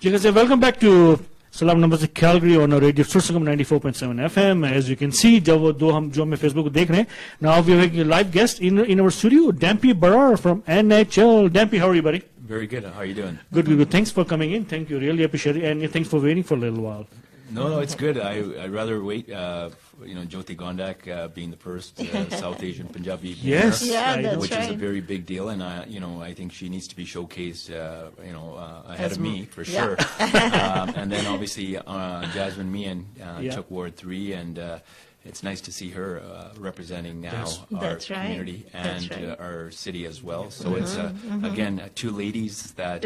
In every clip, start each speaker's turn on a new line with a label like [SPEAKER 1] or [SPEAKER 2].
[SPEAKER 1] Because welcome back to Salaam Namaste Calgary on our radio Sursangam 94.7 FM. As you can see, जो हम Facebook को देख रहे हैं. Now we have a live guest in our studio, Dampy Brar from NHL. Dampy, how are you, buddy?
[SPEAKER 2] Very good. How are you doing?
[SPEAKER 1] Good, good, good. Thanks for coming in. Thank you. Really appreciate it. And thanks for waiting for a little while.
[SPEAKER 2] No, it's good. I'd rather wait. 𝗪𝗚𝗡𝗙𝗧𝗧𝗧 being the first South Asian Punjabi
[SPEAKER 1] Yes,
[SPEAKER 2] winner, which
[SPEAKER 3] right.
[SPEAKER 2] is a very big deal, and I think she needs to be showcased, ahead of me for sure. And then obviously Jasmine Mian took Ward 3, and it's nice to see her representing now our community and our city as well. So it's again 2 ladies that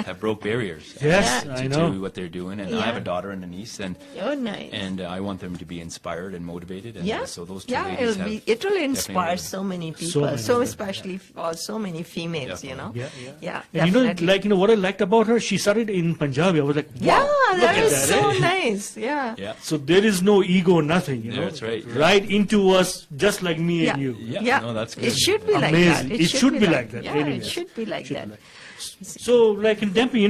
[SPEAKER 2] have broke barriers.
[SPEAKER 1] Yes, I know
[SPEAKER 2] to what they're doing, and I have a daughter and a niece, and
[SPEAKER 3] nice.
[SPEAKER 2] and I want them to be inspired and motivated. And so those 2
[SPEAKER 3] Yeah,
[SPEAKER 2] ladies
[SPEAKER 3] it will inspire so many people, especially for so many females,
[SPEAKER 2] Definitely.
[SPEAKER 3] Yeah,
[SPEAKER 1] and what I liked about her, she started in Punjabi. I was like, wow,
[SPEAKER 3] that is so nice. Yeah.
[SPEAKER 1] So there is no ego, nothing.
[SPEAKER 2] That's right.
[SPEAKER 1] Right into us, just like me and you.
[SPEAKER 3] Yeah.
[SPEAKER 2] No, that's good.
[SPEAKER 3] It should be like
[SPEAKER 1] Amazing.
[SPEAKER 3] that.
[SPEAKER 1] It should be like that.
[SPEAKER 3] Yeah,
[SPEAKER 1] Really
[SPEAKER 3] it should be like that.
[SPEAKER 1] So, like in Dampy,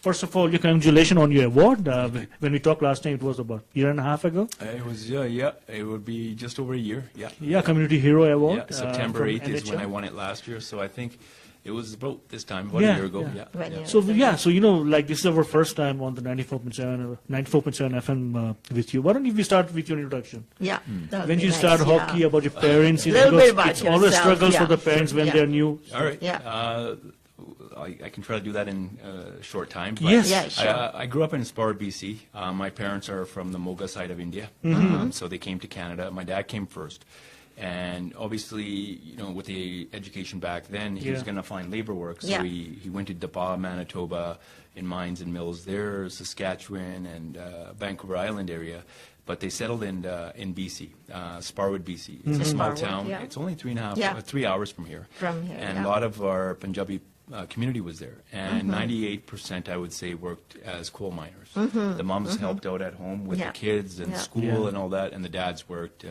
[SPEAKER 1] first of all, congratulations on your award. When we talked last time, it was about a year and a half ago.
[SPEAKER 2] It was, it would be just over a year.
[SPEAKER 1] Yeah, Community Hero Award.
[SPEAKER 2] Yeah, September 8th is when I won it last year, so I think it was about this time, about a year ago. Yeah.
[SPEAKER 1] So this is our first time on the 94.7 FM with you. Why don't we start with your introduction?
[SPEAKER 3] Yeah.
[SPEAKER 1] When you start hockey, about your parents,
[SPEAKER 3] little bit about
[SPEAKER 1] it's always
[SPEAKER 3] yourself,
[SPEAKER 1] struggles for the parents when they're new.
[SPEAKER 2] All right.
[SPEAKER 3] Yeah.
[SPEAKER 2] I can try to do that in a short time. But
[SPEAKER 1] Yes.
[SPEAKER 3] Yeah, sure.
[SPEAKER 2] I grew up in 𝗪𝗡𝗪, BC. My parents are from the Moga side of India, so they came to Canada. My dad came first. And obviously, with the education back then, he was going to find labor work. So he went to 𝗪𝗡𝗪, Manitoba, in mines and mills there, Saskatchewan, and Vancouver Island area. But they settled in BC, 𝗪𝗡𝗪, BC. It's a small town.
[SPEAKER 3] Yeah.
[SPEAKER 2] It's only 3 hours from here. And a lot of our Punjabi community was there, and 98%, I would say, worked as coal miners. The moms helped out at home with the kids and school and all that, and the dads worked.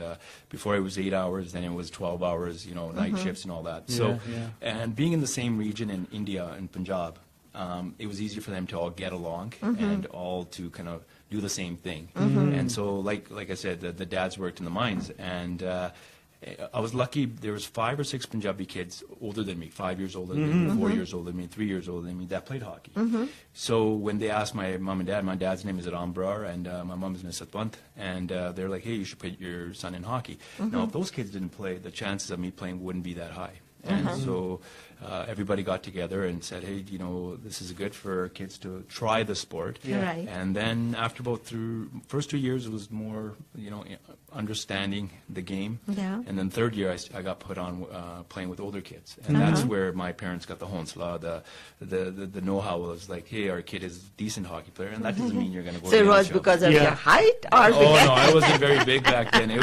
[SPEAKER 2] Before it was 8 hours, then it was 12 hours, night shifts and all that. So, and being in the same region in India and Punjab, it was easy for them to all get along and all to kind of do the same thing. And so, like I said, the dads worked in the mines, and I was lucky. There was 5 or 6 Punjabi kids older than me, 5 years older than me, 4 years older than me, 3 years older than me, that played hockey. So when they asked my mom and dad, my dad's name is Dampy Brar, and my mom's name is 𝗪𝗏𝗧𝗧, and they're like, hey, you should put your son in hockey. Now, if those kids didn't play, the chances of me playing wouldn't be that high. And so everybody got together and said, hey, this is good for kids to try the sport.
[SPEAKER 3] Right.
[SPEAKER 2] And then after first 2 years, it was more, understanding the game.
[SPEAKER 3] Yeah.
[SPEAKER 2] And then 3rd year, I got put on playing with older kids. And that's where my parents got the 𝗪𝗡𝗪𝗪, the know-how was like, hey, our kid is a decent hockey player, and that doesn't mean you're going to go to
[SPEAKER 3] So
[SPEAKER 2] the
[SPEAKER 3] it was
[SPEAKER 2] NHL.
[SPEAKER 3] because of your height? Or
[SPEAKER 2] No, I wasn't very big back then. I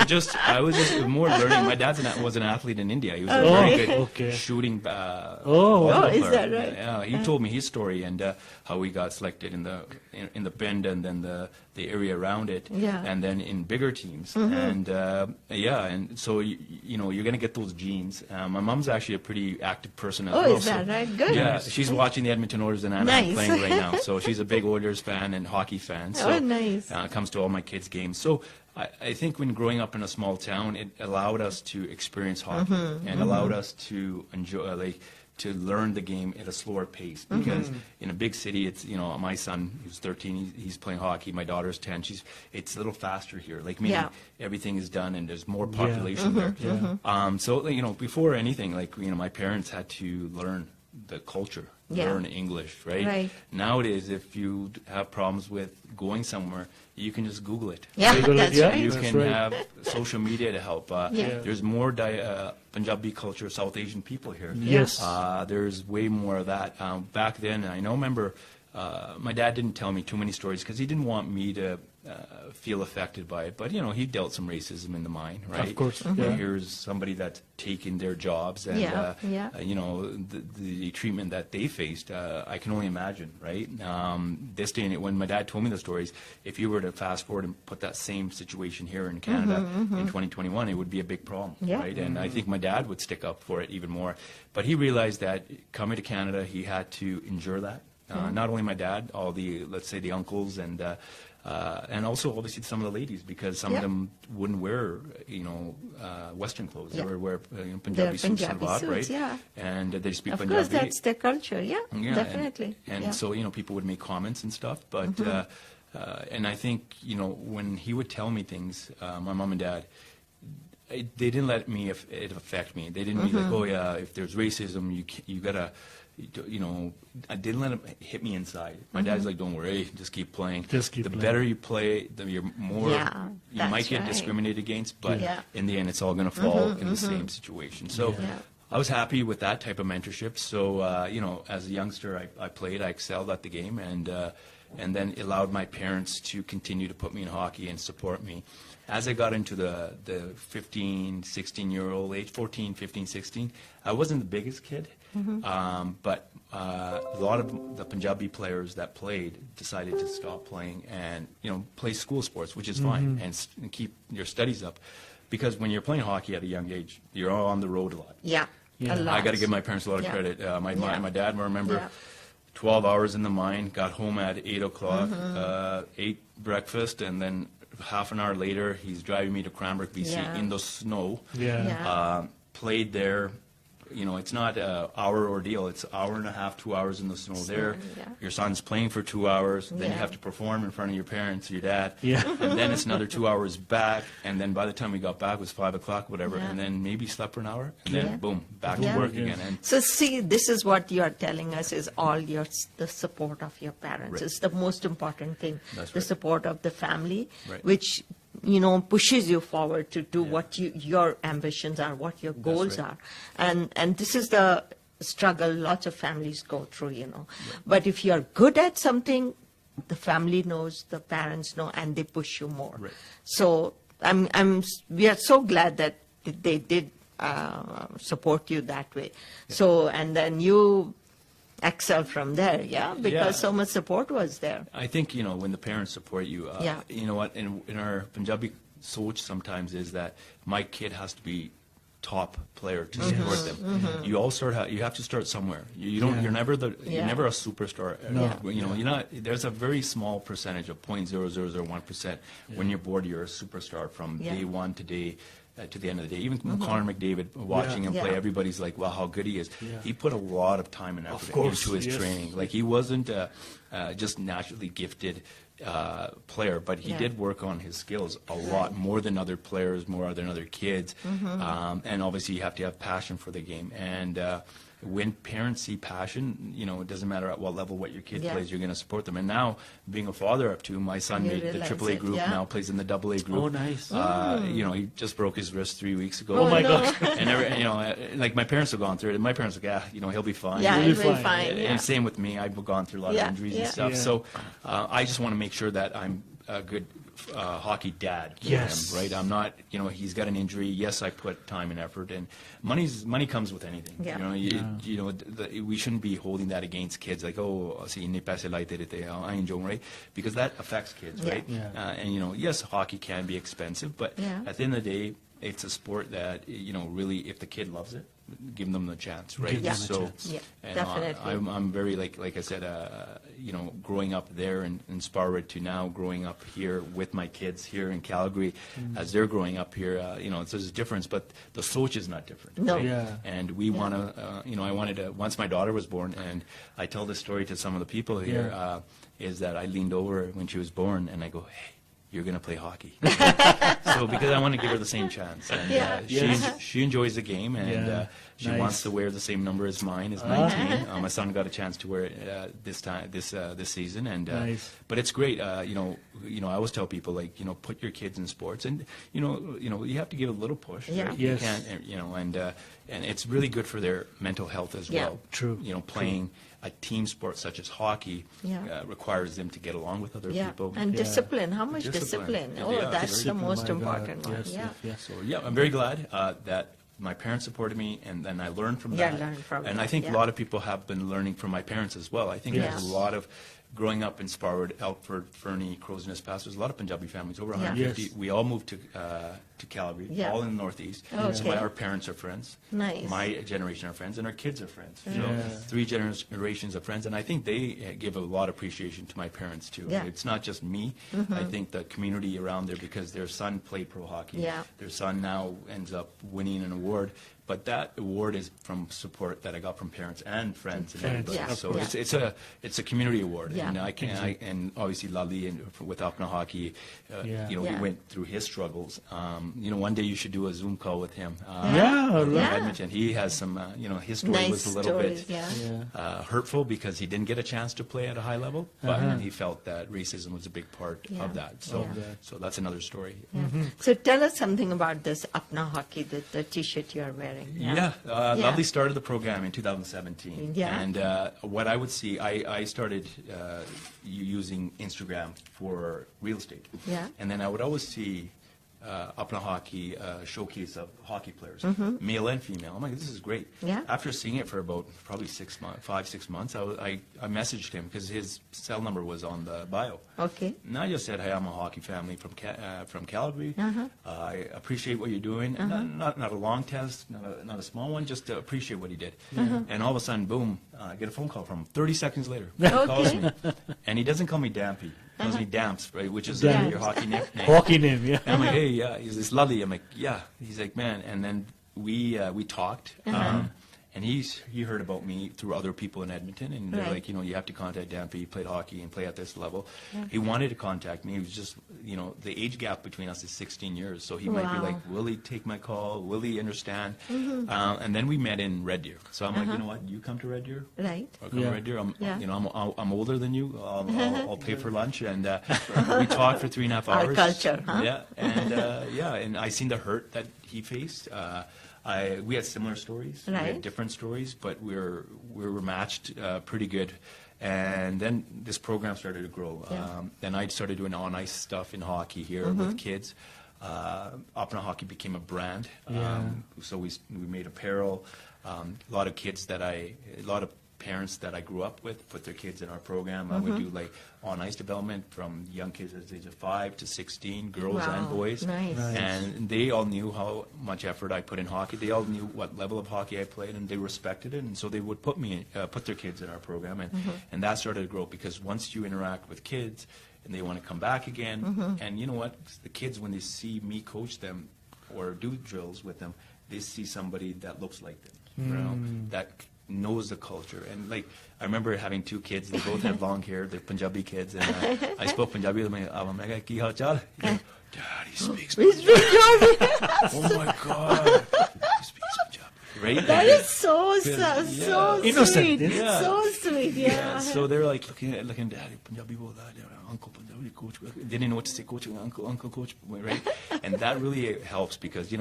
[SPEAKER 2] was just more learning. My dad was an athlete in India. He was a very good shooting volleyball
[SPEAKER 3] is
[SPEAKER 2] player.
[SPEAKER 3] that right?
[SPEAKER 2] Yeah, he told me his story and how he got selected in the bend and then the area around it, and then in bigger teams. And and so you're going to get those genes. My mom's actually a pretty active person as well.
[SPEAKER 3] Is that right? Good.
[SPEAKER 2] Yeah, she's watching the Edmonton Oilers and Anaheim playing right now. So she's a big Oilers fan and hockey fan. So
[SPEAKER 3] nice.
[SPEAKER 2] Comes to all my kids' games. So I think when growing up in a small town, it allowed us to experience hockey and allowed us to enjoy, to learn the game at a slower pace, because in a big city, it's, my son, who's 13, he's playing hockey, my daughter's 10, it's a little faster here, meaning everything is done and there's more population there. So, before anything, my parents had to learn the culture, learn English, right? Nowadays, if you have problems with going somewhere, you can just Google it.
[SPEAKER 3] Yeah, that's right.
[SPEAKER 2] You can have social media to help. There's more Punjabi culture, South Asian people here.
[SPEAKER 1] Yes.
[SPEAKER 2] There's way more of that. Back then, remember, my dad didn't tell me too many stories because he didn't want me to feel affected by it. But, he dealt some racism in the mine, right?
[SPEAKER 1] Of course.
[SPEAKER 2] Here's somebody that's taken their jobs and, the treatment that they faced, I can only imagine, right? This day, when my dad told me the stories, if you were to fast forward and put that same situation here in Canada in 2021, it would be a big problem, right? And I think my dad would stick up for it even more. But he realized that coming to Canada, he had to endure that. Not only my dad, all the, let's say, the uncles and also obviously some of the ladies, because some of them wouldn't wear, Western clothes. They would wear Punjabi suits and salwar, right?
[SPEAKER 3] Yeah.
[SPEAKER 2] And they speak
[SPEAKER 3] Of
[SPEAKER 2] Punjabi.
[SPEAKER 3] course, that's their culture. Yeah, definitely.
[SPEAKER 2] And so, people would make comments and stuff, but and I think, when he would tell me things, my mom and dad, they didn't let it affect me. They didn't be like, oh yeah, if there's racism, you gotta, I didn't let him hit me inside. My dad's like, don't worry, just keep playing. The better you play, the more you might get discriminated against, but in the end, it's all going to fall in the same situation. So I was happy with that type of mentorship. So, as a youngster, I played, I excelled at the game, and then it allowed my parents to continue to put me in hockey and support me. As I got into the 15, 16-year-old age, 14, 15, 16, I wasn't the biggest kid, but a lot of the Punjabi players that played decided to stop playing and, play school sports, which is fine, and keep your studies up. Because when you're playing hockey at a young age, you're all on the road a lot.
[SPEAKER 3] Yeah, a lot.
[SPEAKER 2] I got to give my parents a lot of credit. My dad, I remember, 12 hours in the mine, got home at 8 o'clock, ate breakfast, and then half an hour later, he's driving me to 𝗪𝗏𝗪𝗏, BC, in the snow. Played there. It's not an hour ordeal. It's an hour and a half, 2 hours in the snow there. Your son's playing for 2 hours. Then you have to perform in front of your parents, your dad. And then it's another 2 hours back. And then by the time we got back, it was 5 o'clock, whatever. And then maybe slept for an hour. And then, boom, back to work again. And
[SPEAKER 3] so, see, this is what you are telling us is all the support of your parents. It's the most important thing.
[SPEAKER 2] That's
[SPEAKER 3] the support of the family,
[SPEAKER 2] Right.
[SPEAKER 3] which pushes you forward to do what your ambitions are, what your goals are. And this is the struggle lots of families go through, But if you're good at something, the family knows, the parents know, and they push you more.
[SPEAKER 2] Right.
[SPEAKER 3] So we are so glad that they did support you that way. So, and then you excel from there, because so much support was there.
[SPEAKER 2] I think, when the parents support you, you know what, in our Punjabi soch sometimes is that my kid has to be top player to support them. You have to start somewhere. You're never a superstar. You're not. There's a very small percentage of 0.0001%. When you're bored, you're a superstar from day one to the end of the day. Even Connor McDavid, watching him play, everybody's like, wow, how good he is. He put a lot of time and effort into his training. Like, he wasn't just naturally gifted player, but he did work on his skills a lot more than other players, more than other kids. And obviously you have to have passion for the game. And when parents see passion, it doesn't matter at what level what your kid plays, you're going to support them. And now, being a father of two, my son made the AAA group, now plays in the AA group.
[SPEAKER 1] Oh, nice.
[SPEAKER 2] He just broke his wrist 3 weeks ago.
[SPEAKER 1] Oh my gosh.
[SPEAKER 2] And like my parents have gone through it. My parents are like, he'll be fine.
[SPEAKER 3] Yeah, he'll be fine.
[SPEAKER 2] And same with me. I've gone through a lot of injuries and stuff. So I just want to make sure that I'm a good hockey dad for him, right? I'm not, he's got an injury. Yes, I put time and effort, and money comes with anything. We shouldn't be holding that against kids, like, oh, see, I enjoy, right? Because that affects kids, right? And yes, hockey can be expensive, but at the end of the day, it's a sport that, really, if the kid loves it, give them the chance, right?
[SPEAKER 3] So, definitely.
[SPEAKER 2] I'm very, like I said, growing up there in 𝗪𝗏𝗪𝗏 to now growing up here with my kids here in Calgary, as they're growing up here, there's a difference, but the soch is not different.
[SPEAKER 3] No.
[SPEAKER 2] Right? And we want to, I wanted to, once my daughter was born, and I tell this story to some of the people here, is that I leaned over when she was born, and I go, hey, you're going to play hockey. So because I want to give her the same chance. And she enjoys the game, and she wants to wear the same number as mine, as 19. My son got a chance to wear it this season. And but it's great. I always tell people, like, put your kids in sports, and you have to give a little push. Right? You can't, and it's really good for their mental health as well.
[SPEAKER 1] True.
[SPEAKER 2] Playing a team sport such as hockey requires them to get along with other people.
[SPEAKER 3] And discipline. How much discipline? That's the most important one.
[SPEAKER 2] So I'm very glad that my parents supported me, and then I learned from that. And I think a lot of people have been learning from my parents as well. I think there's a lot of growing up in Sparwood, Elkford, Fernie, Crows Nest Pass, there's a lot of Punjabi families, over 150.
[SPEAKER 1] Yes.
[SPEAKER 2] We all moved to Calgary, all in the Northeast. So our parents are friends.
[SPEAKER 3] Nice.
[SPEAKER 2] My generation are friends, and our kids are friends.
[SPEAKER 1] Yeah.
[SPEAKER 2] So 3 generations of friends, and I think they give a lot of appreciation to my parents too.
[SPEAKER 3] Yeah.
[SPEAKER 2] It's not just me. I think the community around there, because their son played pro hockey.
[SPEAKER 3] Yeah.
[SPEAKER 2] Their son now ends up winning an award. But that award is from support that I got from parents and friends and everybody.
[SPEAKER 3] Yeah.
[SPEAKER 2] So
[SPEAKER 3] Yeah.
[SPEAKER 2] it's a community award,
[SPEAKER 3] Yeah.
[SPEAKER 2] and and obviously Lali and with 𝗪𝗡𝗡𝗧𝗧,
[SPEAKER 1] Yeah.
[SPEAKER 3] Yeah.
[SPEAKER 2] he went through his struggles. One day you should do a Zoom call with him.
[SPEAKER 1] Yeah.
[SPEAKER 2] in
[SPEAKER 3] Yeah.
[SPEAKER 2] Edmonton. He has some, his story
[SPEAKER 3] Nice
[SPEAKER 2] was a little
[SPEAKER 3] stories,
[SPEAKER 2] bit
[SPEAKER 3] yeah.
[SPEAKER 2] hurtful because he didn't get a chance to play at a high level, but he felt that racism was a big part
[SPEAKER 3] Yeah.
[SPEAKER 2] of that. So, so that's another story.
[SPEAKER 3] So tell us something about this 𝗪𝗡𝗡𝗧𝗧, the T-shirt you are wearing.
[SPEAKER 2] Yeah, Lovely started the program in 2017.
[SPEAKER 3] Yeah.
[SPEAKER 2] And what I would see, I started using Instagram for real estate.
[SPEAKER 3] Yeah.
[SPEAKER 2] And then I would always see 𝗪𝗡𝗡𝗡𝗧𝗧 showcase of hockey players, male and female. I'm like, this is great.
[SPEAKER 3] Yeah.
[SPEAKER 2] After seeing it for about probably 6 months, 5-6 months, I messaged him because his cell number was on the bio.
[SPEAKER 3] Okay.
[SPEAKER 2] And I just said, hey, I'm a hockey family from Calgary. I appreciate what you're doing. Not a long test, not a small one, just to appreciate what he did. And all of a sudden, boom, I get a phone call from him 30 seconds later. He calls me. And he doesn't call me Dampy. He calls me Damps, right, which is your hockey nickname.
[SPEAKER 1] Hockey name, yeah.
[SPEAKER 2] And I'm like, hey, yeah. He's this Lali. I'm like, yeah. He's like, man. And then we talked. And he heard about me through other people in Edmonton, and they're like, you have to contact Dampy. He played hockey and play at this level. He wanted to contact me. He was just, the age gap between us is 16 years, so he might be like, will he take my call? Will he understand? And then we met in Red Deer. So I'm like, you know what? You come to Red Deer.
[SPEAKER 3] Right.
[SPEAKER 2] Or come to Red Deer. I'm older than you. I'll pay for lunch, and we talked for 3.5 hours.
[SPEAKER 3] Our culture, huh?
[SPEAKER 2] Yeah, and I seen the hurt that he faced. We had similar stories.
[SPEAKER 3] Right.
[SPEAKER 2] We had different stories, but we were matched pretty good. And then this program started to grow. Then I started doing on-ice stuff in hockey here with kids. 𝗪𝗡𝗡𝗡𝗧𝗧 became a brand. So we made apparel. A lot of parents that I grew up with put their kids in our program. I would do like on-ice development from young kids at the age of 5 to 16, girls and boys.
[SPEAKER 3] Nice.
[SPEAKER 2] And they all knew how much effort I put in hockey. They all knew what level of hockey I played, and they respected it. And so they would put their kids in our program, and that started to grow, because once you interact with kids and they want to come back again, and you know what, the kids, when they see me coach them or do drills with them, they see somebody that looks like them, that knows the culture. And like, I remember having 2 kids. They both had long hair. They're Punjabi kids, and I spoke Punjabi. I'm like, 𝗪𝗡𝗡𝗧𝗧𝗧. Dad, he speaks Punjabi. Oh my God, he speaks Punjabi. Right?
[SPEAKER 3] That is so
[SPEAKER 1] Innocent.
[SPEAKER 3] sweet.
[SPEAKER 2] Yeah.
[SPEAKER 3] So sweet. Yeah.
[SPEAKER 2] So they're like looking, Daddy, Punjabi bola, Uncle Punjabi, coach. They didn't know what to say, coach, uncle, coach, right? And that really helps, because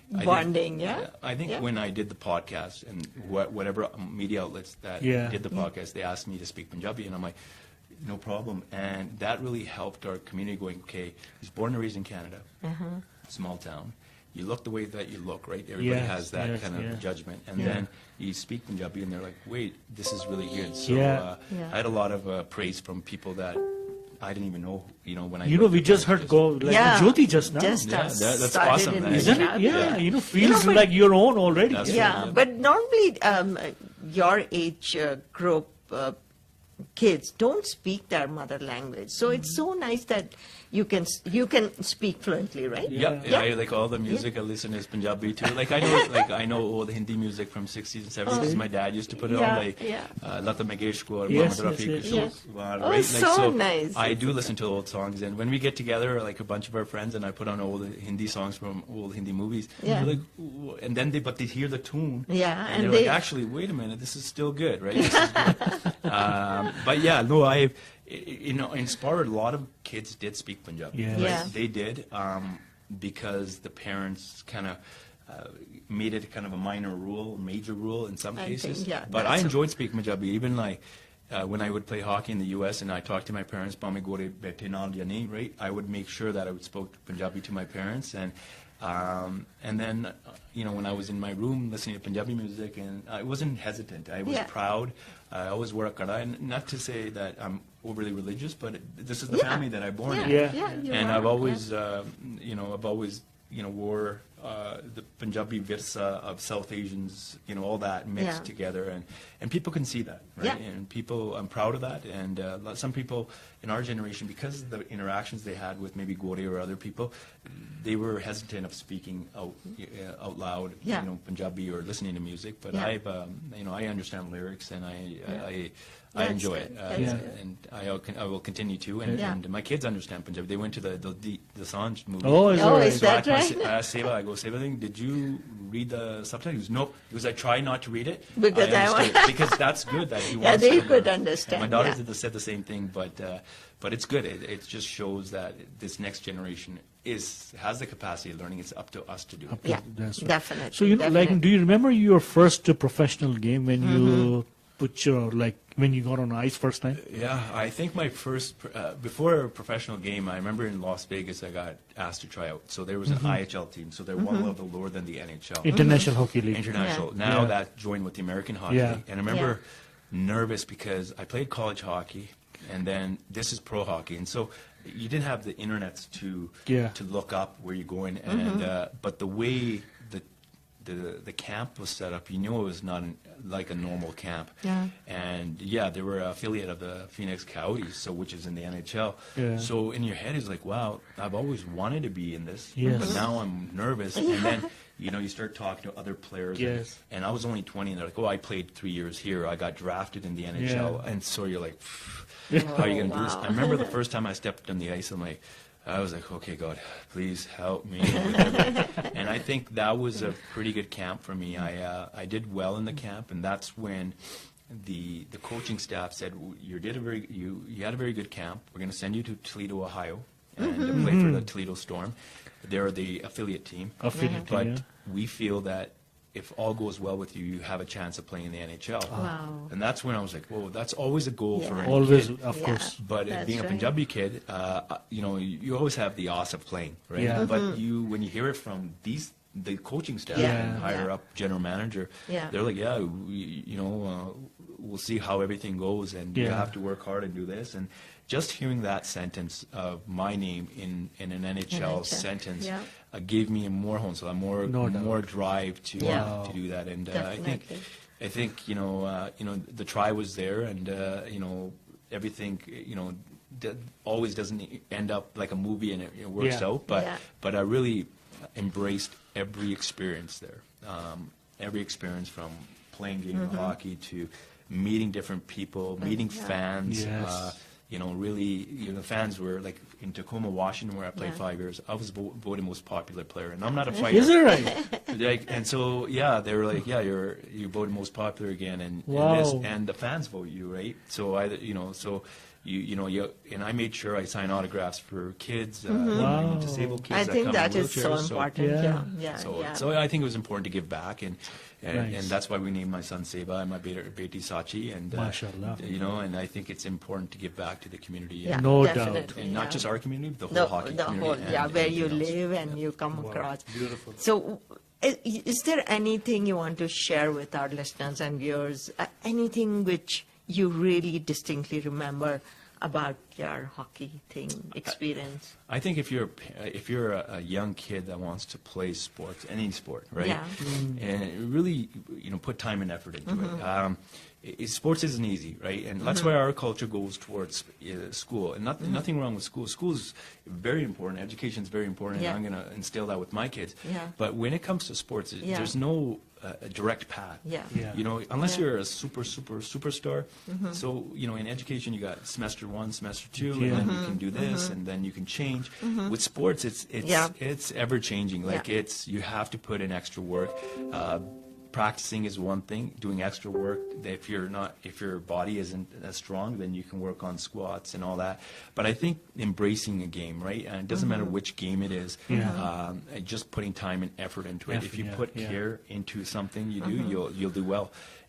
[SPEAKER 3] Bonding,
[SPEAKER 2] I think when I did the podcast, and whatever media outlets that did the podcast, they asked me to speak Punjabi, and I'm like, no problem. And that really helped our community, going, okay, he's born and raised in Canada, small town. You look the way that you look, right? Everybody has that kind of judgment. And then you speak Punjabi, and they're like, wait, this is really good. So I had a lot of praise from people that I didn't even know, when I...
[SPEAKER 1] we just heard Jyoti just now.
[SPEAKER 2] That's awesome.
[SPEAKER 1] Isn't it? Yeah, feels like your own already.
[SPEAKER 3] But normally your age group kids don't speak their mother language. So it's so nice that you can speak fluently, right?
[SPEAKER 2] Yeah. I like all the music. I listen to Punjabi too. Like I know all the Hindi music from 60s and 70s. My dad used to put it on, like 𝗪𝗡𝗡𝗧𝗧 Mangeshkar, Mohammed Rafi, right?
[SPEAKER 3] So nice.
[SPEAKER 2] I do listen to old songs, and when we get together, like a bunch of our friends, and I put on old Hindi songs from old Hindi movies, like, and then they hear the tune, and they're like, actually, wait a minute, this is still good, right? This is good. But yeah, no, inspired a lot of kids did speak Punjabi. They did, because the parents kind of made it kind of a major rule in some cases. But I enjoyed speaking Punjabi, even like when I would play hockey in the U.S. and I talked to my parents, 𝗪𝗡𝗡𝗧𝗧𝗧𝗧, right? I would make sure that I would spoke Punjabi to my parents, and then when I was in my room listening to Punjabi music, and I wasn't hesitant. I was proud. I always wore a 𝗪𝗡𝗡𝗧𝗧𝗧, and not to say that I'm overly religious, but this is the family that I'm born in.
[SPEAKER 3] And
[SPEAKER 2] I've always, wore the Punjabi virsa of South Asians, all that mixed together, and people can see that, right? And people, I'm proud of that, and some people in our generation, because of the interactions they had with maybe Gauri or other people, they were hesitant of speaking out loud, Punjabi or listening to music. But I've, I understand lyrics, and I enjoy it, and I will continue to. And my kids understand Punjabi. They went to the Sanj movie.
[SPEAKER 1] Oh, is that
[SPEAKER 2] so
[SPEAKER 1] right?
[SPEAKER 2] I asked Seva, Seva, did you read the subtitles? He goes, nope. He goes, I try not to read it. Because that's good that he wants
[SPEAKER 3] they
[SPEAKER 2] to
[SPEAKER 3] could
[SPEAKER 2] learn.
[SPEAKER 3] understand.
[SPEAKER 2] My daughter said the same thing, but it's good. It just shows that this next generation has the capacity of learning. It's up to us to do it.
[SPEAKER 3] Yeah,
[SPEAKER 1] That's right.
[SPEAKER 3] definitely.
[SPEAKER 1] So, do you remember your first professional game when you put your, when you got on ice first time?
[SPEAKER 2] Yeah, I think my first, before a professional game, I remember in Las Vegas, I got asked to try out. So there was an IHL team, so they're one level lower than the NHL.
[SPEAKER 1] International Hockey League.
[SPEAKER 2] International. Now that joined with the American Hockey League. And I remember nervous because I played college hockey, and then this is pro hockey. And so you didn't have the internets to look up where you're going. And but the way the camp was set up, it was not like a normal camp. And they were an affiliate of the Phoenix Coyotes, which is in the NHL. So in your head is like, wow, I've always wanted to be in this, but now I'm nervous. And then you start talking to other players. And I was only 20, and they're like, oh, I played 3 years here. I got drafted in the NHL. And so you're like, how are you going to do this? I remember the first time I stepped on the ice, I was like, okay, God, please help me. And I think that was a pretty good camp for me. I did well in the camp, and that's when the coaching staff said, you had a very good camp. We're going to send you to Toledo, Ohio, and play for the Toledo Storm. They're the affiliate team. But we feel that if all goes well with you, you have a chance of playing in the NHL.
[SPEAKER 3] Wow.
[SPEAKER 2] And that's when I was like, whoa, that's always a goal for any
[SPEAKER 1] always,
[SPEAKER 2] kid.
[SPEAKER 1] of course.
[SPEAKER 2] But being a Punjabi kid, you always have the awe of playing, right? But when you hear it from the coaching staff and higher up general manager, they're like, we'll see how everything goes, and you have to work hard and do this. And just hearing that sentence of my name in an NHL sentence gave me more home, so more drive to do that. And I think the try was there, and everything always doesn't end up like a movie and it works out. But I really embraced every experience there, every experience from playing game of hockey to meeting different people, meeting fans. Really, the fans were like in Tacoma, Washington, where I played 5 years. I was voted most popular player, and I'm not a fighter.
[SPEAKER 1] Is it right?
[SPEAKER 2] And so, they were like, you're voted most popular again, and the fans vote you, right? So and I made sure I signed autographs for kids, disabled kids.
[SPEAKER 3] I think that is so important.
[SPEAKER 2] So I think it was important to give back, and that's why we named my son 𝗧𝗪 and my beti Sachi, and and I think it's important to give back to the community.
[SPEAKER 1] No doubt.
[SPEAKER 2] And not just our community, but the whole hockey community.
[SPEAKER 3] Where you live and you come across.
[SPEAKER 1] Beautiful.
[SPEAKER 3] So, is there anything you want to share with our listeners and viewers? Anything which you really distinctly remember about your hockey experience?
[SPEAKER 2] I think if you're a young kid that wants to play sports, any sport, right? And really, put time and effort into it. Sports isn't easy, right? And that's why our culture goes towards school. And nothing wrong with school. School is very important. Education is very important, and I'm going to instill that with my kids. But when it comes to sports, there's no a direct path. Unless you're a superstar. So, in education, you got semester 1, semester 2, and then you can do this, and then you can change. With sports, it's ever changing. Like you have to put in extra work. Practicing is one thing. Doing extra work. If your body isn't as strong, then you can work on squats and all that. But I think embracing a game, right? And it doesn't matter which game it is. Just putting time and effort into it. If you put care into something you do, you'll do well.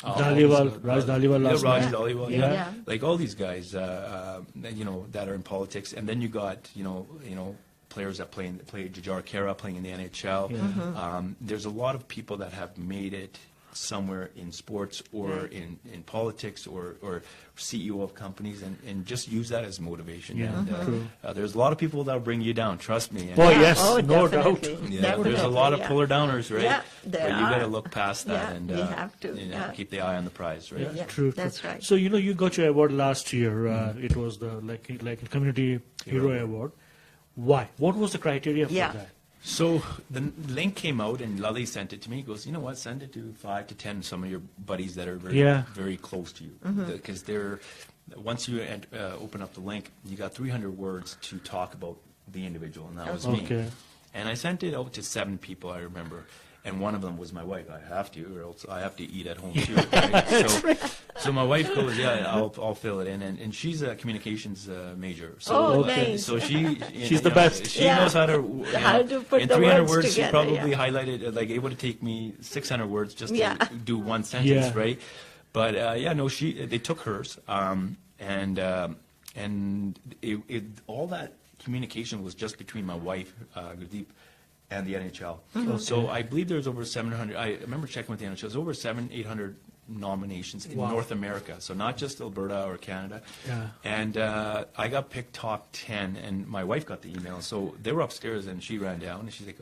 [SPEAKER 3] Koffee.
[SPEAKER 1] Raj Dhaliwal last
[SPEAKER 2] Raj
[SPEAKER 1] night.
[SPEAKER 2] Dhaliwal,
[SPEAKER 1] Yeah.
[SPEAKER 2] like all these guys, you know, that are in politics, and then you got, you know, players that play 𝗪𝗪𝗠𝗪𝗑𝗪 playing in the NHL. There's a lot of people that have made it somewhere in sports or in politics or CEO of companies, and just use that as motivation.
[SPEAKER 1] Yeah.
[SPEAKER 2] And there's a lot of people that'll bring you down, trust me. And,
[SPEAKER 1] Yes,
[SPEAKER 3] Oh,
[SPEAKER 1] no doubt.
[SPEAKER 3] definitely.
[SPEAKER 2] yeah, there's a lot of puller downers, right?
[SPEAKER 3] Yeah, there
[SPEAKER 2] but you got to
[SPEAKER 3] are.
[SPEAKER 2] look past that
[SPEAKER 3] Yeah,
[SPEAKER 2] and
[SPEAKER 3] you have to,
[SPEAKER 2] you know,
[SPEAKER 3] yeah.
[SPEAKER 2] keep the eye on the prize, right?
[SPEAKER 3] Yeah.
[SPEAKER 1] True.
[SPEAKER 3] That's right.
[SPEAKER 1] So, you know, you got your award last year. It was the like Community Hero Award. Why? What was the criteria for that?
[SPEAKER 2] So the link came out, and Lally sent it to me. He goes, you know what, send it to 5 to 10 some of your buddies that are very close to you. Because once you open up the link, you got 300 words to talk about the individual, and that was me. And I sent it out to 7 people, I remember. And one of them was my wife. I have to, or else I have to eat at home too. Right? So my wife goes, yeah, I'll fill it in, and she's a communications major. So
[SPEAKER 3] nice.
[SPEAKER 2] so
[SPEAKER 1] she's the best.
[SPEAKER 2] She knows how to.
[SPEAKER 3] How to put
[SPEAKER 2] in
[SPEAKER 3] the
[SPEAKER 2] 300
[SPEAKER 3] words
[SPEAKER 2] words,
[SPEAKER 3] together,
[SPEAKER 2] she probably highlighted like it would take me 600 words just to do one sentence, right? But they took hers, and all that communication was just between my wife, Gurdeep, and the NHL. So I believe there's over 700. I remember checking with the NHL. There's over 800 nominations in North America. So not just Alberta or Canada.
[SPEAKER 1] Yeah.
[SPEAKER 2] And I got picked top 10, and my wife got the email. So they were upstairs, and she ran down, and she's like,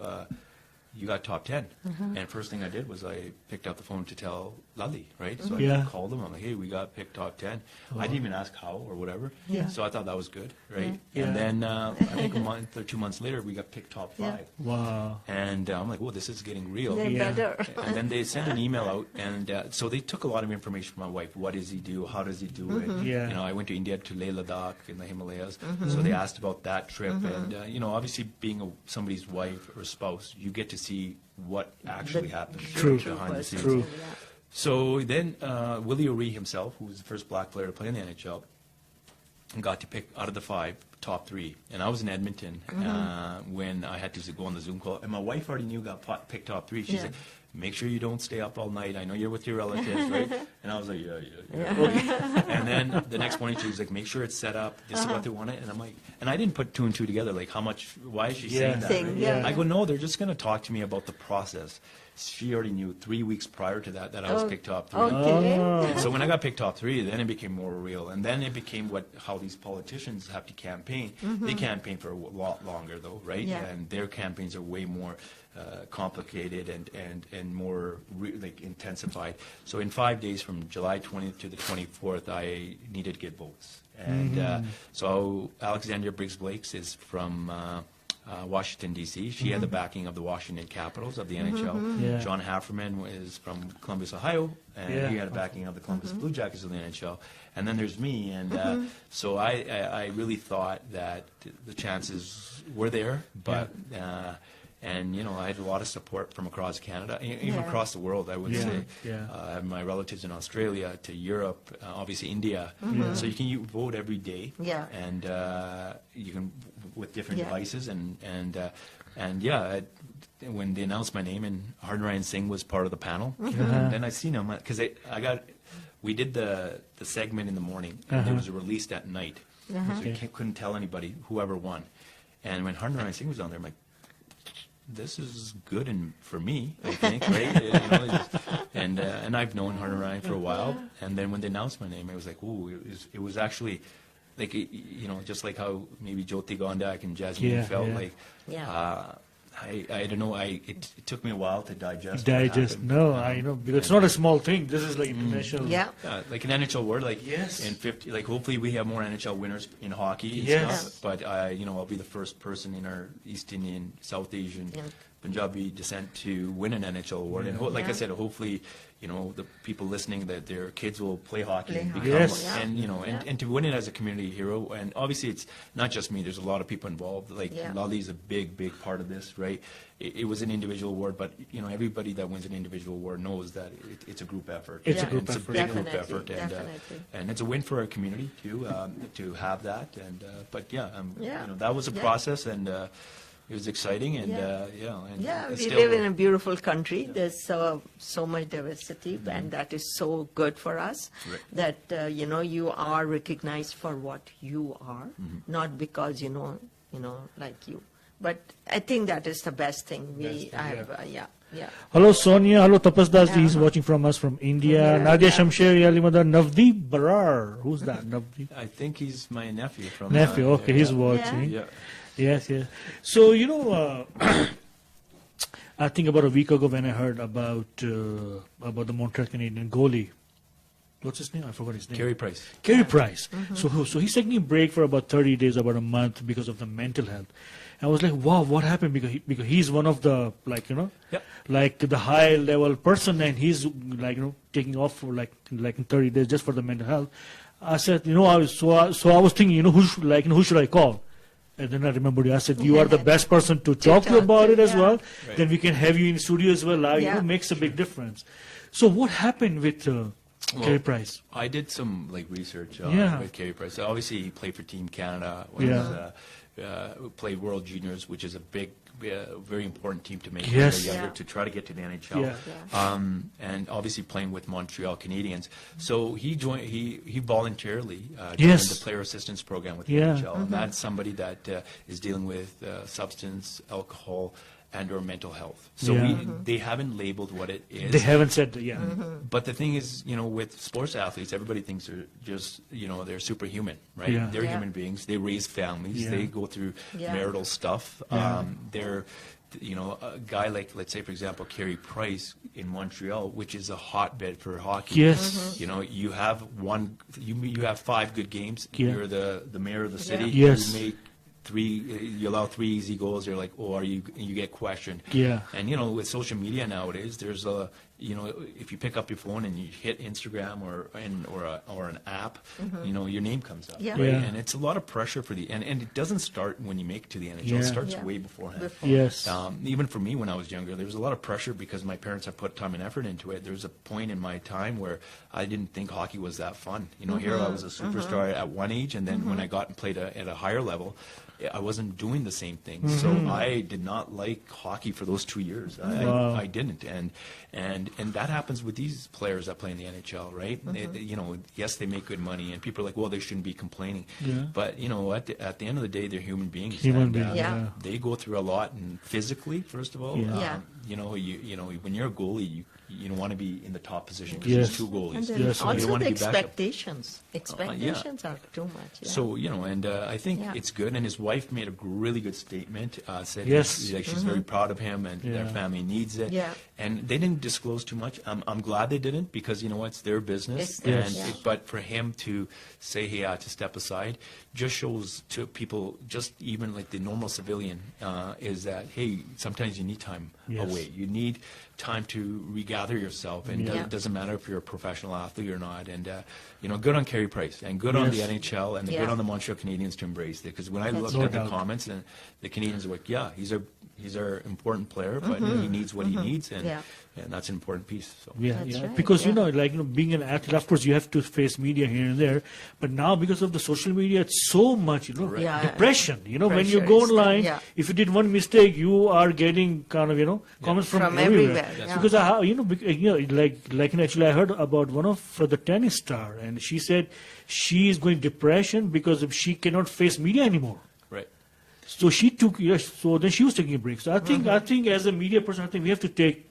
[SPEAKER 2] you got top 10. And first thing I did was I picked up the phone to tell Lally, right? So I called them. I'm like, hey, we got picked top 10. I didn't even ask how or whatever. So I thought that was good, right? And then I think a month or 2 months later, we got picked top 5.
[SPEAKER 1] Wow.
[SPEAKER 2] And I'm like, well, this is getting real.
[SPEAKER 3] Better.
[SPEAKER 2] And then they sent an email out, and so they took a lot of information from my wife. What does he do? How does he do it?
[SPEAKER 1] Yeah.
[SPEAKER 2] You know, I went to India to Ladakh in the Himalayas, so they asked about that trip. And, you know, obviously being somebody's wife or spouse, you get to see what actually happened behind the scenes.
[SPEAKER 1] True.
[SPEAKER 2] So then 𝗪𝗡𝗪𝗧𝗧 himself, who was the first black player to play in the NHL, got to pick out of the 5 top 3. And I was in Edmonton when I had to go on the Zoom call. And my wife already knew got picked top 3. She's like, make sure you don't stay up all night. I know you're with your relatives, right? And I was like, yeah. And then the next morning she was like, make sure it's set up. This is what they wanted. And I'm like, and I didn't put 2 and 2 together. Like, why is she saying that? Right? I go, no, they're just going to talk to me about the process. She already knew 3 weeks prior to that I was picked top 3. And so when I got picked top 3, then it became more real. And then it became how these politicians have to campaign. They campaign for a lot longer, though, right? And their campaigns are way more complicated and more intensified. So in 5 days, from July 20th to the 24th, I needed to get votes. And so Alexandria Briggs-Blakes is from Washington, D.C. She had the backing of the Washington Capitals of the NHL. John Hafferman is from Columbus, Ohio, and he had a backing of the Columbus Blue Jackets of the NHL. And then there's me, and so I really thought that the chances were there, but and you know, I had a lot of support from across Canada, even across the world, I would say. I have my relatives in Australia, to Europe, obviously India. So you can vote every day, and you can with different devices, and And yeah, when they announced my name and 𝗪𝗔𝗔𝗥𝗡𝗧 was part of the panel, and then I seen him because we did the segment in the morning, and there was a release that night, so I couldn't tell anybody whoever won. And when 𝗪𝗔𝗔𝗥𝗡𝗧 was on there, I'm like, this is good and for me, I think, right? And I've known 𝗪𝗔𝗔𝗥𝗡𝗧 for a while, and then when they announced my name, I was like, ooh, it was actually like, just like how maybe 𝗃𝗶𝗀𝗀𝗃 and Jasmine felt like. I don't know. It took me a while to digest.
[SPEAKER 1] No, I know, because it's not a small thing. This is like international.
[SPEAKER 2] Like an NHL award. Like in 50. Like hopefully we have more NHL winners in hockey. And stuff, but I'll be the first person in our East Indian, South Asian, Punjabi descent to win an NHL award. And like I said, hopefully, the people listening, that their kids will play hockey and become, and to win it as a community hero. And obviously, it's not just me. There's a lot of people involved. Like Lali is a big part of this, right? It was an individual award, but everybody that wins an individual award knows that it's a group effort.
[SPEAKER 1] It's a group effort.
[SPEAKER 2] It's a big group effort, and it's a win for our community too to have that. And that was a process, and it was exciting, and
[SPEAKER 3] we live in a beautiful country. There's so much diversity, and that is so good for us. That you are recognized for what you are, not because like you. But I think that is the best thing.
[SPEAKER 1] Hello Sonia, hello Tapasdas, he's watching from us from India. Nadia Shamsher, 𝗪𝗡𝗪𝗏 Brar. Who's that? Navdeep?
[SPEAKER 2] I think he's my nephew from
[SPEAKER 1] okay, he's watching. Yes. So, I think about a week ago when I heard about the Montreal Canadiens goalie. What's his name? I forgot his name.
[SPEAKER 2] 𝗪𝗚𝗪𝗓.
[SPEAKER 1] Price. So he's taking a break for about 30 days, about a month, because of the mental health. I was like, wow, what happened? Because he's one of the, like the high level person, and he's taking off for like in 30 days just for the mental health. I said, I was thinking, who should I call? And then I remembered you. I said, you are the best person to talk to about it as well. Right. Then we can have you in studio as well. Makes a big difference. So what happened with 𝗪𝗚𝗪𝗧?
[SPEAKER 2] I did some research with 𝗪𝗚𝗪𝗧. So obviously he played for Team Canada. Played World Juniors, which is a big, very important team to make when you're younger to try to get to the NHL. And obviously playing with Montreal Canadiens. So he joined. He voluntarily joined the player assistance program with the NHL, and that's somebody that is dealing with substance, alcohol, and/or mental health. So they haven't labeled what it is.
[SPEAKER 1] They haven't said,
[SPEAKER 2] But the thing is, with sports athletes, everybody thinks they're just, they're superhuman, right? They're human beings. They raise families. They go through marital stuff. They're, a guy like, let's say, for example, Carey Price in Montreal, which is a hotbed for hockey. You have you have 5 good games. You're the mayor of the city. You make you allow 3 easy goals, you're like, you get questioned. And with social media nowadays, there's if you pick up your phone and you hit Instagram or an app, your name comes up, right? And it's a lot of pressure for and it doesn't start when you make it to the NHL. It starts way beforehand. Even for me when I was younger, there was a lot of pressure because my parents have put time and effort into it. There was a point in my time where I didn't think hockey was that fun. Here I was a superstar at one age, and then when I got and played at a higher level, I wasn't doing the same thing. So I did not like hockey for those 2 years. I didn't. And that happens with these players that play in the NHL, right? Yes, they make good money, and people are like, well, they shouldn't be complaining. But, at the end of the day, they're human beings. They go through a lot, and physically, first of all. When you're a goalie, you don't want to be in the top position because there's 2 goalies.
[SPEAKER 3] Also the expectations. Expectations are too much.
[SPEAKER 2] So, and I think it's good. And his wife made a really good statement, said she's very proud of him and their family needs it. And they didn't disclose too much. I'm glad they didn't because, it's their business. But for him to say, hey, to step aside, just shows to people, just even like the normal civilian, is that, hey, sometimes you need time away. You need time to regather yourself, and it doesn't matter if you're a professional athlete or not. And good on Carey Price, and good on the NHL, and good on the Montreal Canadiens to embrace it. Because when I looked at the comments, and the Canadians were like, he's our important player, but he needs what he needs, and that's an important piece. So.
[SPEAKER 1] Right. Because being an athlete, of course, you have to face media here and there, but now because of the social media, it's so much, depression. When you go online, if you did one mistake, you are getting kind of comments from everywhere. Because actually, I heard about one of the tennis star, and she said she is going depression because she cannot face media anymore.
[SPEAKER 2] Right.
[SPEAKER 1] So she took. So then she was taking a break. So I think as a media person, I think we have to take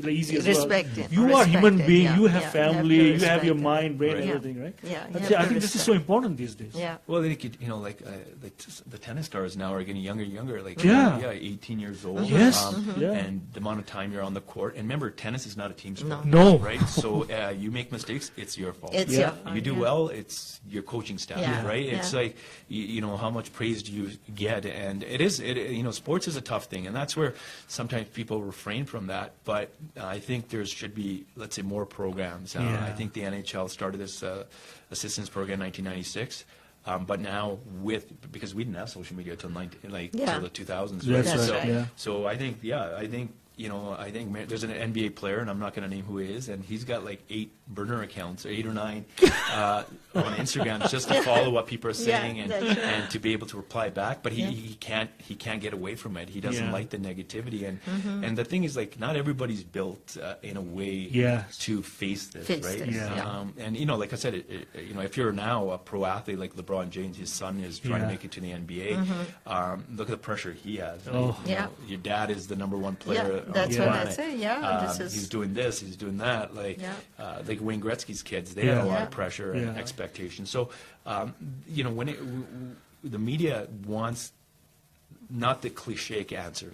[SPEAKER 1] easy as
[SPEAKER 3] respect
[SPEAKER 1] well.
[SPEAKER 3] it.
[SPEAKER 1] You are human being.
[SPEAKER 3] Yeah.
[SPEAKER 1] You have family. You have your
[SPEAKER 3] it.
[SPEAKER 1] mind, brain,
[SPEAKER 2] Right.
[SPEAKER 1] and everything, right?
[SPEAKER 3] Yeah.
[SPEAKER 1] I think this is so important these days.
[SPEAKER 3] Yeah.
[SPEAKER 2] Well, I think the tennis stars now are getting younger and younger. 18 years old.
[SPEAKER 1] Yes.
[SPEAKER 2] And the amount of time you're on the court. And remember, tennis is not a team sport.
[SPEAKER 1] No.
[SPEAKER 2] Right. So you make mistakes, it's your fault.
[SPEAKER 3] It's your fault.
[SPEAKER 2] You do well, it's your coaching staff.
[SPEAKER 3] Yeah.
[SPEAKER 2] Right.
[SPEAKER 3] Yeah.
[SPEAKER 2] It's like how much praise do you get, and sports is a tough thing, and that's where sometimes people refrain from that. But I think there should be, let's say, more programs. I think the NHL started this assistance program in 1996. But now because we didn't have social media till the 2000s.
[SPEAKER 1] That's
[SPEAKER 2] right?
[SPEAKER 1] right.
[SPEAKER 2] So I think there's an NBA player, and I'm not going to name who he is, and he's got 8 burner accounts, or 8 or 9 on Instagram, just to follow what people are saying and to be able to reply back. But he can't get away from it. He doesn't like the negativity, and the thing is, not everybody's built in a way to face this, right? And like I said, if you're now a pro athlete like LeBron James, his son is trying to make it to the NBA. Look at the pressure he has. Your dad is the #1 player.
[SPEAKER 3] That's what I say.
[SPEAKER 2] He's doing this, he's doing that. Like Wayne Gretzky's kids, they had a lot of pressure and expectation. So, when the media wants not the cliche answers,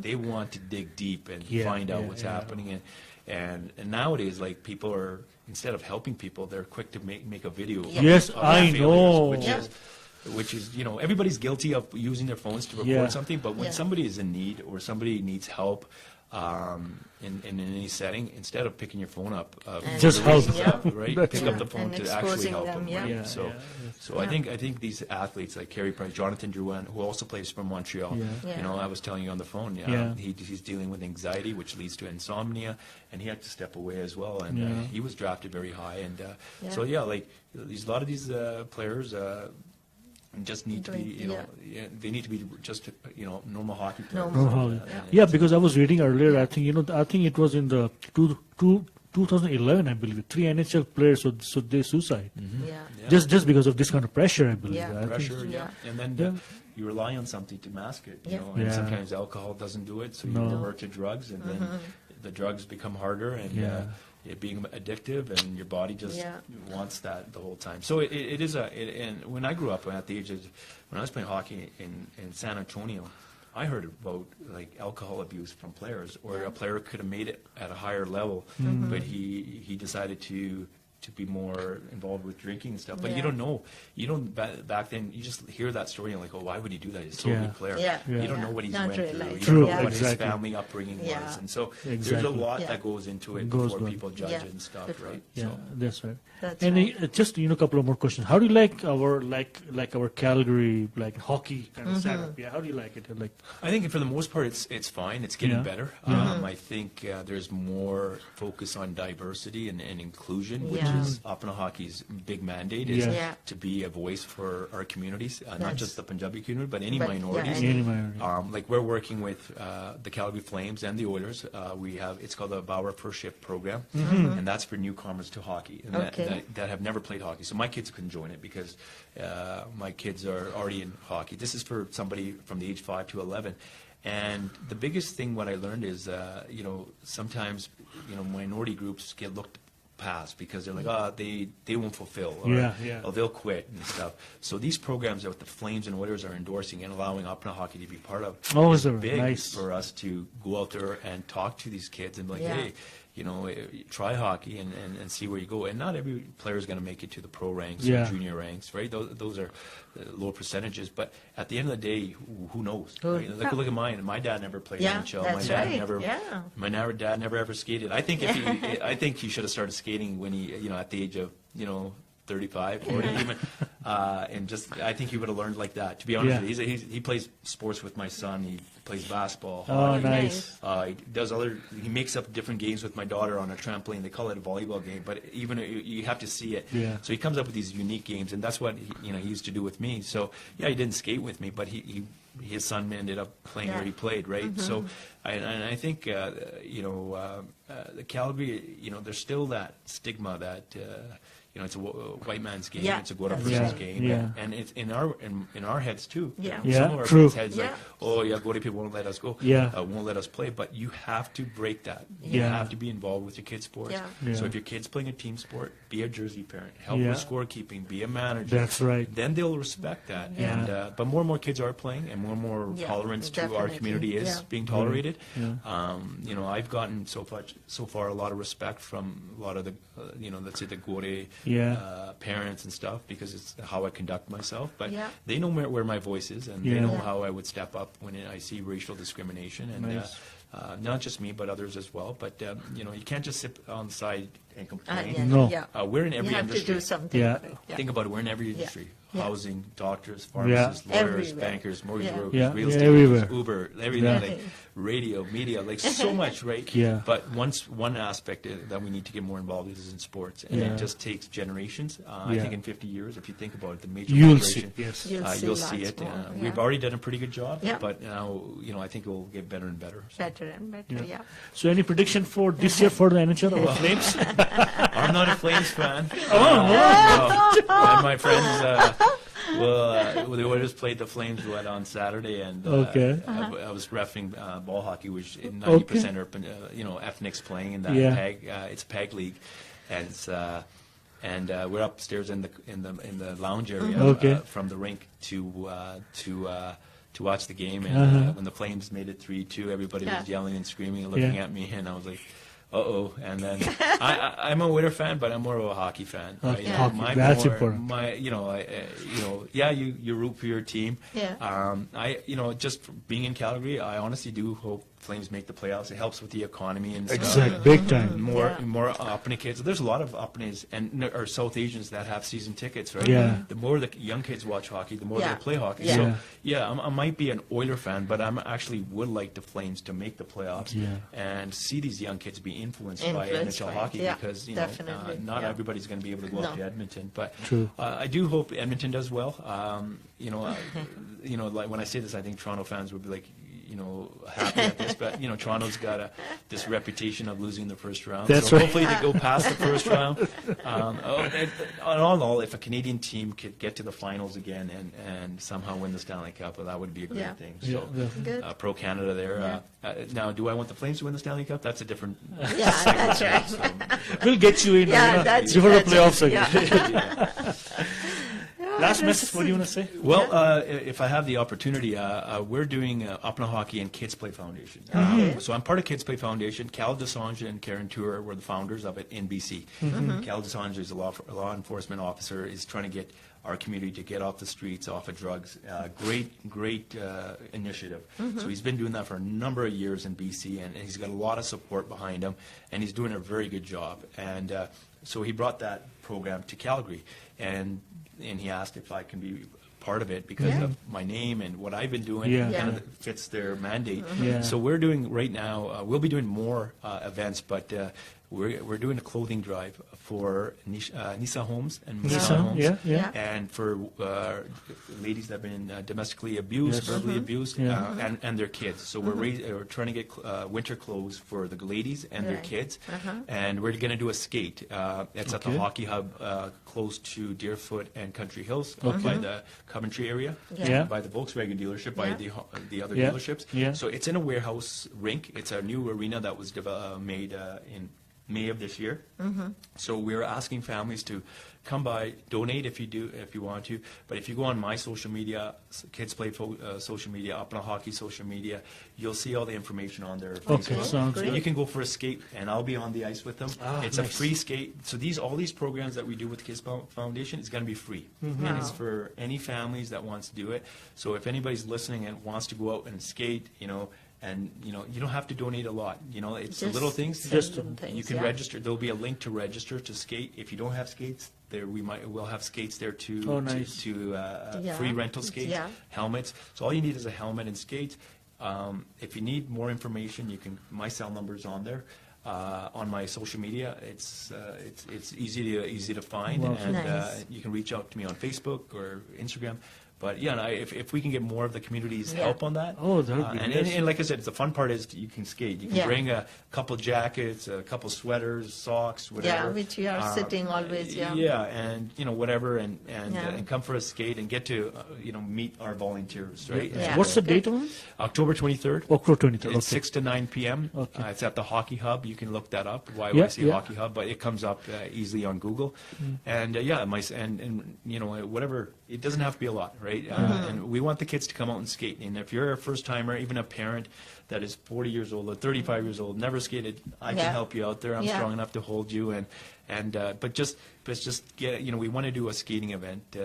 [SPEAKER 2] they want to dig deep and find out what's happening. And nowadays, people are, instead of helping people, they're quick to make a video.
[SPEAKER 1] Yes, I know.
[SPEAKER 2] Which is, everybody's guilty of using their phones to record something, but when somebody is in need or somebody needs help in any setting, instead of picking your phone up,
[SPEAKER 1] just help,
[SPEAKER 2] right? Pick up the phone to actually help them. Right? So I think these athletes like Carey Price, Jonathan Drouin, who also plays for Montreal, I was telling you on the phone, he's dealing with anxiety, which leads to insomnia, and he had to step away as well, and he was drafted very high, and a lot of these players. Just need to be, they need to be just, normal hockey players.
[SPEAKER 1] Because I was reading earlier, I think it was in the 2011, I believe, 3 NHL players, so they suicide. Just because of this kind of pressure, I believe.
[SPEAKER 2] And then you rely on something to mask it, and sometimes alcohol doesn't do it, so you revert to drugs, and then the drugs become harder, and it being addictive, and your body just wants that the whole time. So it is and when I grew up, at the age of, when I was playing hockey in San Antonio, I heard about alcohol abuse from players, or a player could have made it at a higher level, but he decided to be more involved with drinking and stuff. But you don't know. Back then, you just hear that story and why would he do that? He's so good player. You don't know what he's went through. You don't know what his family upbringing was. And so there's a lot that goes into it before people judge it and stuff, right?
[SPEAKER 1] That's right. Just a couple of more questions. How do you like our Calgary hockey kind of setup? How do you like it?
[SPEAKER 2] I think for the most part it's fine. It's getting better. I think there's more focus on diversity and inclusion, which is Apna Hockey's big mandate, is to be a voice for our communities, not just the Punjabi community, but any minorities. We're working with the Calgary Flames and the Oilers. It's called the 𝗪𝗡𝗪 program, and that's for newcomers to hockey that have never played hockey. So my kids can join it because my kids are already in hockey. This is for somebody from the age 5 to 11. And the biggest thing what I learned is, sometimes, minority groups get looked past because they're they won't fulfill, or they'll quit and stuff. So these programs that the Flames and Oilers are endorsing and allowing Apna Hockey to be part of is big for us to go out there and talk to these kids and be hey, try hockey and see where you go. And not every player is going to make it to the pro ranks or junior ranks, right? Those are low percentages. But at the end of the day, who knows? Right? Look at mine. My dad never played NHL. My dad never ever skated. I think he should have started skating when he, at the age of, 35, 40 even. And just, I think he would have learned like that. To be honest with you, he plays sports with my son. He plays basketball.
[SPEAKER 1] Oh, nice.
[SPEAKER 2] He does he makes up different games with my daughter on a trampoline. They call it a volleyball game, but even you have to see it.
[SPEAKER 1] Yeah.
[SPEAKER 2] So he comes up with these unique games, and that's what he used to do with me. So yeah, he didn't skate with me, but his son ended up playing where he played, right? So, I think the Calgary, there's still that stigma that it's a white man's game, it's a Gora person's game, and it's in our heads too. Some of our friends' heads like, oh yeah, Gora people won't let us go, won't let us play. But you have to break that. You have to be involved with your kids' sports. So if your kid's playing a team sport, be a jersey parent, help with scorekeeping, be a manager.
[SPEAKER 1] That's right.
[SPEAKER 2] Then they'll respect that. And but more and more kids are playing, and more tolerance to our community is being tolerated. I've gotten so far a lot of respect from a lot of the let's say the Gore parents and stuff, because it's how I conduct myself. But they know where my voice is, and they know how I would step up when I see racial discrimination. And not just me, but others as well. But you can't just sit on the side and complain. We're in every industry.
[SPEAKER 3] You have to do something.
[SPEAKER 2] Think about it. We're in every industry. Housing, doctors, pharmacists, lawyers, bankers, mortgage brokers, real estate agents, Uber, everything, like radio, media, like so much, right? But one aspect that we need to get more involved with is in sports, and it just takes generations. I think in 50 years, if you think about it, the major migration, you'll see it. We've already done a pretty good job, but now, I think it will get better and better. So.
[SPEAKER 3] Better and better,
[SPEAKER 1] So any prediction for this year for the NHL or Flames?
[SPEAKER 2] I'm not a Flames fan. And my friends... the Oilers played the Flames on Saturday, and I was reffing ball hockey, which 90% are ethnics playing in that PEG. It's PEG league, and we're upstairs in the lounge area from the rink to watch the game. And when the Flames made it 3-2, everybody was yelling and screaming and looking at me, and I was like, uh-oh. And then I'm a Oilers fan, but I'm more of a hockey fan. Right?
[SPEAKER 1] That's important.
[SPEAKER 2] You root for your team. Just being in Calgary, I honestly do hope Flames make the playoffs. It helps with the economy and stuff.
[SPEAKER 1] Exactly, big time.
[SPEAKER 2] More Apne kids. There's a lot of Apnes or South Asians that have season tickets, right? The more the young kids watch hockey, the more they play hockey. So I might be an Oiler fan, but I actually would like the Flames to make the playoffs and see these young kids be influenced by NHL hockey, because not everybody's going to be able to go up to Edmonton. But I do hope Edmonton does well. Like when I say this, I think Toronto fans would be like, happy at this, but Toronto's got this reputation of losing the first round. Hopefully they go past the first round. All in all, if a Canadian team could get to the finals again and somehow win the Stanley Cup, well, that would be a great thing. So, pro Canada there. Now, do I want the Flames to win the Stanley Cup? That's a different.
[SPEAKER 3] That's right.
[SPEAKER 1] So, we'll get you in before the playoffs again. Last message, what do you want to say?
[SPEAKER 2] Well, if I have the opportunity, we're doing Apna Hockey and Kids Play Foundation. So I'm part of Kids Play Foundation. 𝗪𝗪𝗪 and Karen Tour were the founders of it in BC. 𝗪𝗪𝗪𝗪 is a law enforcement officer, is trying to get our community to get off the streets, off of drugs. Great initiative. So he's been doing that for a number of years in BC, and he's got a lot of support behind him, and he's doing a very good job. And so he brought that program to Calgary, and he asked if I can be part of it because of my name and what I've been doing. Kind of fits their mandate. So we're doing right now, we'll be doing more events, but we're doing a clothing drive for Nisa Homes and Musa Homes, and for ladies that have been domestically abused, verbally abused, and their kids. So we're trying to get winter clothes for the ladies and their kids, and we're going to do a skate. It's at the Hockey Hub close to Deerfoot and Country Hills, by the Coventry area, by the Volkswagen dealership, by the other dealerships. So it's in a warehouse rink. It's a new arena that was made in May of this year. So we're asking families to come by, donate if you want to. But if you go on my social media, Kids Play social media, Apna Hockey social media, you'll see all the information on there.
[SPEAKER 1] Sounds good.
[SPEAKER 2] You can go for a skate, and I'll be on the ice with them. It's a free skate. So all these programs that we do with Kids Foundation is going to be free, and it's for any families that wants to do it. So if anybody's listening and wants to go out and skate, and you don't have to donate a lot. It's the little things.
[SPEAKER 3] Just
[SPEAKER 2] you can register. There'll be a link to register to skate. If you don't have skates, we'll have skates there too.
[SPEAKER 1] Oh, nice.
[SPEAKER 2] Free rental skates, helmets. So all you need is a helmet and skates. If you need more information, my cell number's on there. On my social media, it's easy to find, and you can reach out to me on Facebook or Instagram. But yeah, if we can get more of the community's help on that,
[SPEAKER 1] that would be
[SPEAKER 2] and like I said, the fun part is you can skate. You can bring a couple jackets, a couple sweaters, socks, whatever.
[SPEAKER 3] Yeah, which you are sitting always. Yeah.
[SPEAKER 2] Yeah, and whatever, and come for a skate and get to meet our volunteers, right?
[SPEAKER 1] Yeah. What's the date on it?
[SPEAKER 2] October 23rd.
[SPEAKER 1] October 23rd.
[SPEAKER 2] It's 6 to 9 p.m.
[SPEAKER 1] Okay.
[SPEAKER 2] It's at the Hockey Hub. You can look that up. YYC Hockey Hub, but it comes up easily on Google. And whatever. It doesn't have to be a lot, right? And we want the kids to come out and skate. And if you're a first-timer, even a parent that is 40 years old or 35 years old, never skated, I can help you out there. I'm strong enough to hold you. But just get, we want to do a skating event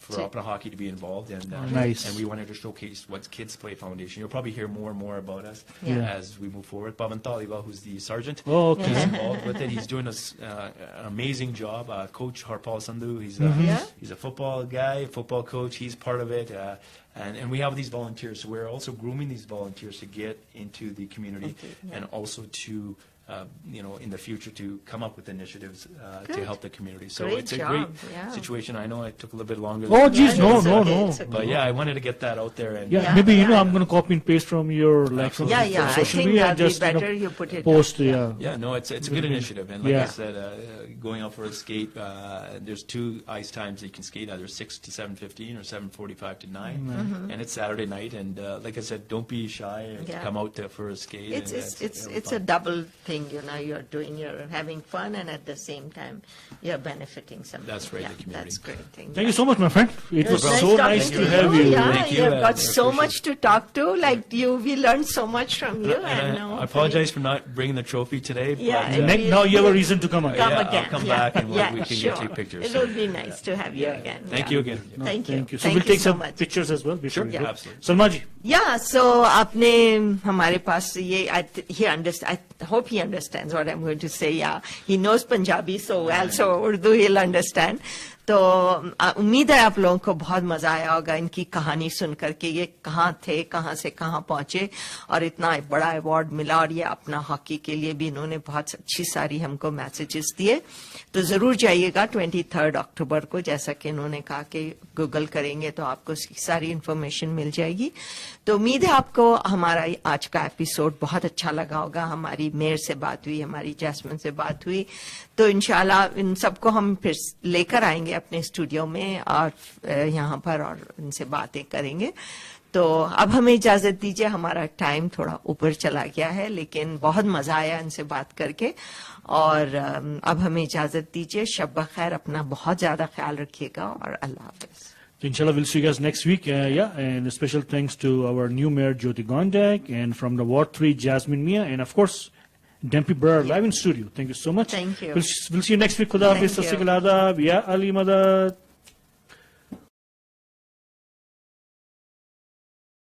[SPEAKER 2] for Opera Hockey to be involved, and we wanted to showcase what Kids Play Foundation. You'll probably hear more and more about us as we move forward. 𝗪𝗡𝗪𝗪, who's the sergeant, is involved with it. He's doing an amazing job. Coach 𝗪𝗡𝗪𝗠𝗪, he's a football guy, football coach. He's part of it. And we have these volunteers, so we're also grooming these volunteers to get into the community and also to in the future to come up with initiatives to help the community. So it's a great situation. I know it took a little bit longer.
[SPEAKER 1] Oh, geez, no.
[SPEAKER 2] But I wanted to get that out there. And
[SPEAKER 1] maybe I'm going to copy and paste from your from social media and just
[SPEAKER 3] better you put it
[SPEAKER 1] post.
[SPEAKER 2] No, it's a good initiative. And like I said, going out for a skate, there's 2 ice times that you can skate, either 6 to 7:15 or 7:45 to 9, and it's Saturday night. And like I said, don't be shy. Come out for a skate.
[SPEAKER 3] It's a double thing. You're having fun, and at the same time, you're benefiting something.
[SPEAKER 2] That's right, the community.
[SPEAKER 3] That's a great thing.
[SPEAKER 1] Thank you so much, my friend. It was so nice to have you.
[SPEAKER 3] Thank you. You've got so much to talk to. We learned so much from you.
[SPEAKER 2] I apologize for not bringing the trophy today.
[SPEAKER 1] Now you have a reason to come again.
[SPEAKER 2] I'll come back and we can take pictures.
[SPEAKER 3] It would be nice to have you again.
[SPEAKER 2] Thank you again.
[SPEAKER 3] Thank you.
[SPEAKER 1] So we'll take some pictures as well.
[SPEAKER 2] Sure, absolutely.
[SPEAKER 1] Salma ji.
[SPEAKER 3] Yeah, so हमारे पास I hope he understands what I'm going to say. Yeah, he knows Punjabi so well, so Urdu he'll understand. तो उम्मीद है आप लोगों को बहुत मजा आया होगा इनकी कहानी सुन करके, ये कहाँ थे, कहाँ से कहाँ पहुंचे और इतना बड़ा अवार्ड मिला, और ये अपना हॉकी के लिए भी इन्होंने बहुत अच्छी सारी हमको मैसेजेस दिए. तो जरूर जाइएगा 23 अक्टूबर को, जैसा कि इन्होंने कहा कि गूगल करेंगे तो आपको सारी इंफॉर्मेशन मिल जाएगी. तो उम्मीद है आपको हमारा आज का एपिसोड बहुत अच्छा लगा होगा. हमारी मेयर से बात हुई, हमारी जैस्मिन से बात हुई, तो इंशाल्लाह इन सबको हम फिर लेकर आएंगे अपने स्टूडियो में और यहाँ पर और इनसे बातें करेंगे. तो अब हमें इजाजत दीजिए, हमारा टाइम थोड़ा ऊपर चला गया है, लेकिन बहुत मजा आया इनसे बात करके. और अब हमें इजाजत दीजिए. शब बखैर, अपना बहुत ज्यादा ख्याल रखिएगा और अल्लाह हाफिज.
[SPEAKER 1] Inshallah, we'll see you guys next week. And a special thanks to our new mayor, 𝗪𝗧𝗪𝗠𝗪, and from the Ward 3, Jasmine Mia, and of course, Dampy Brar live in studio. Thank you so much.
[SPEAKER 3] Thank you.
[SPEAKER 1] We'll see you next week. Khuda Hafiz. Sat Sri Akal. Ya Ali Madad.